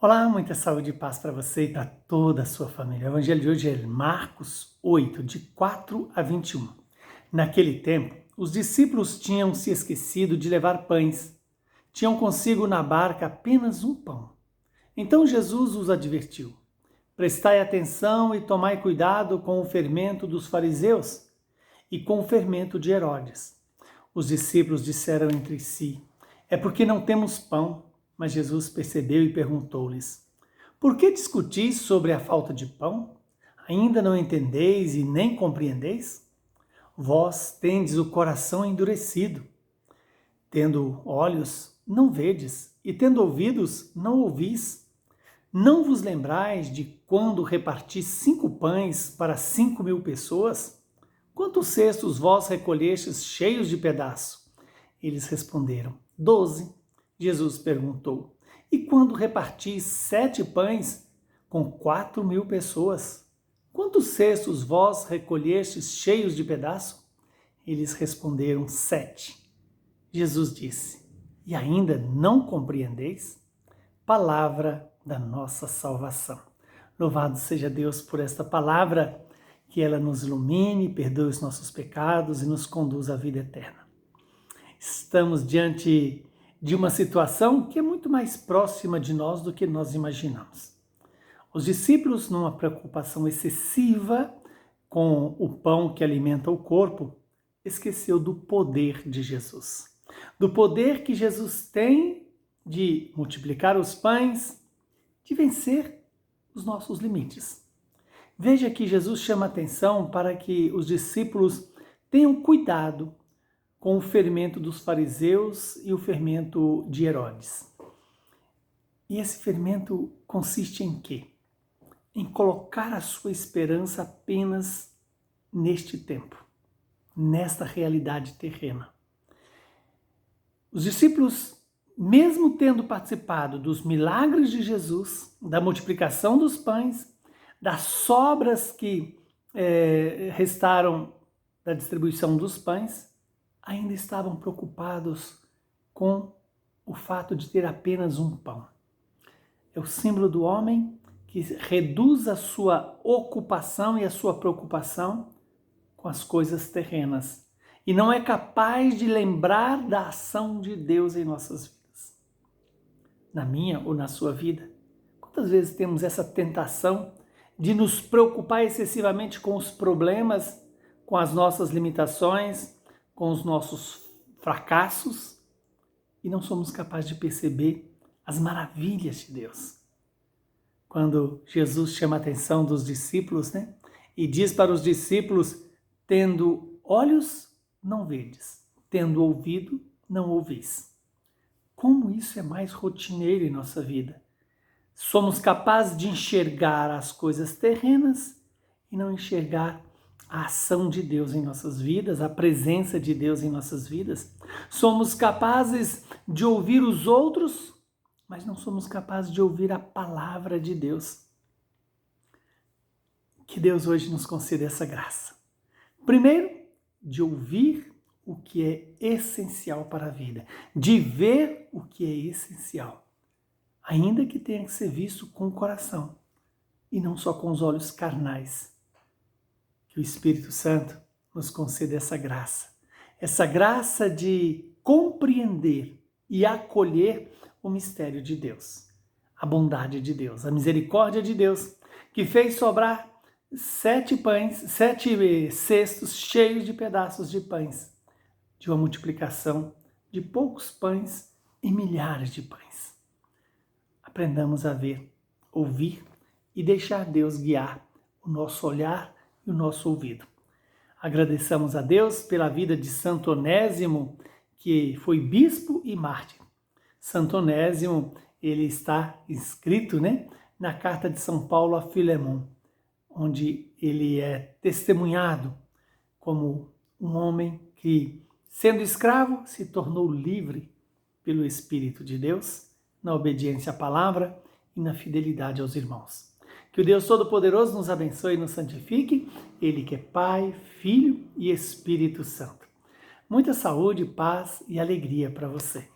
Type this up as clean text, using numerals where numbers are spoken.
Olá, muita saúde e paz para você e para toda a sua família. O evangelho de hoje é Marcos 8, de 4 a 21. Naquele tempo, os discípulos tinham se esquecido de levar pães. Tinham consigo na barca apenas um pão. Então Jesus os advertiu: prestai atenção e tomai cuidado com o fermento dos fariseus e com o fermento de Herodes. Os discípulos disseram entre si: é porque não temos pão. Mas Jesus percebeu e perguntou-lhes: por que discutis sobre a falta de pão? Ainda não entendeis e nem compreendeis? Vós tendes o coração endurecido. Tendo olhos, não vedes, e tendo ouvidos, não ouvis. Não vos lembrais de quando reparti 5 pães para 5.000 pessoas? Quantos cestos vós recolhestes cheios de pedaço? Eles responderam: 12. Jesus perguntou: e quando repartis 7 pães com 4.000 pessoas? Quantos cestos vós recolhestes cheios de pedaço? Eles responderam: 7. Jesus disse: e ainda não compreendeis? Palavra da nossa salvação. Louvado seja Deus por esta palavra, que ela nos ilumine, perdoe os nossos pecados e nos conduz à vida eterna. Estamos diante de uma situação que é muito mais próxima de nós do que nós imaginamos. Os discípulos, numa preocupação excessiva com o pão que alimenta o corpo, esqueceu do poder de Jesus. Do poder que Jesus tem de multiplicar os pães, de vencer os nossos limites. Veja que Jesus chama atenção para que os discípulos tenham cuidado com o fermento dos fariseus e o fermento de Herodes. E esse fermento consiste em quê? Em colocar a sua esperança apenas neste tempo, nesta realidade terrena. Os discípulos, mesmo tendo participado dos milagres de Jesus, da multiplicação dos pães, das sobras que restaram da distribuição dos pães, ainda estavam preocupados com o fato de ter apenas um pão. É o símbolo do homem que reduz a sua ocupação e a sua preocupação com as coisas terrenas e não é capaz de lembrar da ação de Deus em nossas vidas. Na minha ou na sua vida, quantas vezes temos essa tentação de nos preocupar excessivamente com os problemas, com as nossas limitações, com os nossos fracassos e não somos capazes de perceber as maravilhas de Deus. Quando Jesus chama a atenção dos discípulos, e diz para os discípulos: tendo olhos, não vedes, tendo ouvido, não ouvis. Como isso é mais rotineiro em nossa vida. Somos capazes de enxergar as coisas terrenas e não enxergar a ação de Deus em nossas vidas, a presença de Deus em nossas vidas. Somos capazes de ouvir os outros, mas não somos capazes de ouvir a palavra de Deus. Que Deus hoje nos conceda essa graça. Primeiro, de ouvir o que é essencial para a vida, de ver o que é essencial, ainda que tenha que ser visto com o coração e não só com os olhos carnais. Que o Espírito Santo nos conceda essa graça de compreender e acolher o mistério de Deus, a bondade de Deus, a misericórdia de Deus, que fez sobrar 7 cestos cheios de pedaços de pães, de uma multiplicação de poucos pães e milhares de pães. Aprendamos a ver, ouvir e deixar Deus guiar o nosso olhar e o nosso ouvido. Agradeçamos a Deus pela vida de Santo Onésimo, que foi bispo e mártir. Santo Onésimo, ele está inscrito, na carta de São Paulo a Filemon, onde ele é testemunhado como um homem que, sendo escravo, se tornou livre pelo Espírito de Deus, na obediência à palavra e na fidelidade aos irmãos. Que o Deus Todo-Poderoso nos abençoe e nos santifique, Ele que é Pai, Filho e Espírito Santo. Muita saúde, paz e alegria para você.